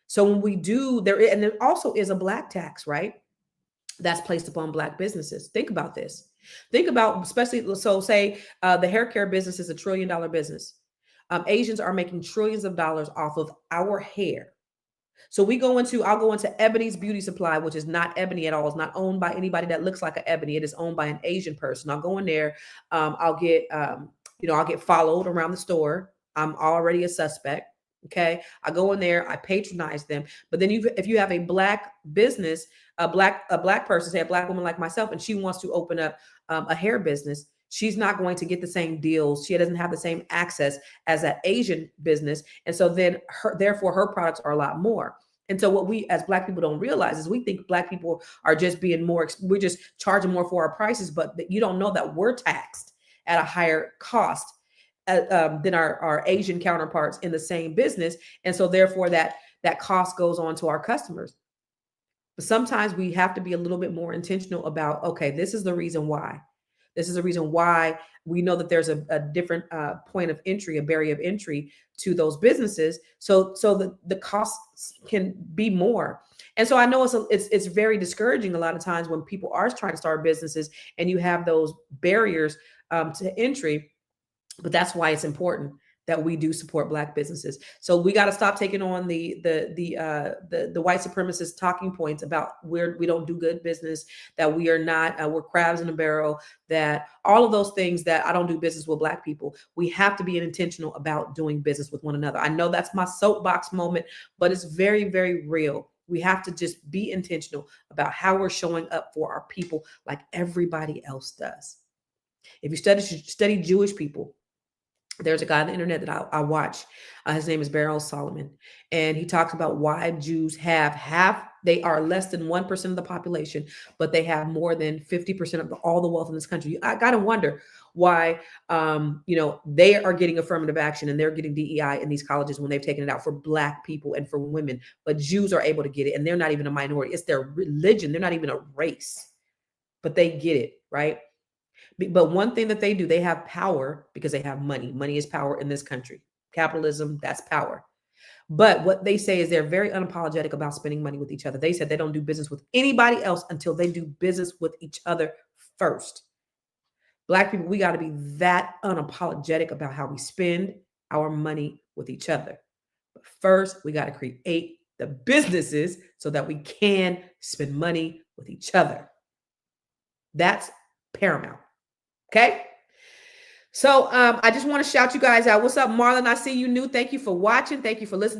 So when we do and there also is a black tax, right? That's placed upon black businesses. Think about this. Think about, especially, so say the hair care business is $1 trillion business. Asians are making trillions of dollars off of our hair. So I'll go into Ebony's Beauty Supply, which is not Ebony at all. It's not owned by anybody that looks like an Ebony. It is owned by an Asian person. I'll go in there. I'll get, I'll get followed around the store. I'm already a suspect. Okay. I go in there, I patronize them. But then if you have a black business, a black person, say a black woman like myself, and she wants to open up a hair business, she's not going to get the same deals. She doesn't have the same access as that Asian business. And so then therefore her products are a lot more. And so what we as black people don't realize is we think black people are just being we're just charging more for our prices, but you don't know that we're taxed at a higher cost than our Asian counterparts in the same business. And so therefore that cost goes on to our customers. But sometimes we have to be a little bit more intentional about, okay, this is the reason why. This is the reason why we know that there's a different point of entry, a barrier of entry to those businesses. So the costs can be more. And so I know it's very discouraging a lot of times when people are trying to start businesses and you have those barriers to entry. But that's why it's important that we do support black businesses. So we got to stop taking on the white supremacist talking points about we don't do good business, that we are not, we're crabs in a barrel, that all of those things, that I don't do business with black people. We have to be intentional about doing business with one another. I know that's my soapbox moment, but it's very, very real. We have to just be intentional about how we're showing up for our people like everybody else does. If you study Jewish people, there's a guy on the internet that I watch. His name is Beryl Solomon. And he talks about why Jews they are less than 1% of the population, but they have more than 50% of all the wealth in this country. I got to wonder why, they are getting affirmative action and they're getting DEI in these colleges when they've taken it out for black people and for women, but Jews are able to get it. And they're not even a minority. It's their religion. They're not even a race, but they get it, right? But one thing that they do, they have power because they have money. Money is power in this country. Capitalism, that's power. But what they say is they're very unapologetic about spending money with each other. They said they don't do business with anybody else until they do business with each other first. Black people, we got to be that unapologetic about how we spend our money with each other. But first, we got to create the businesses so that we can spend money with each other. That's paramount. Okay. So I just want to shout you guys out. What's up, Marlon? I see you new. Thank you for watching. Thank you for listening.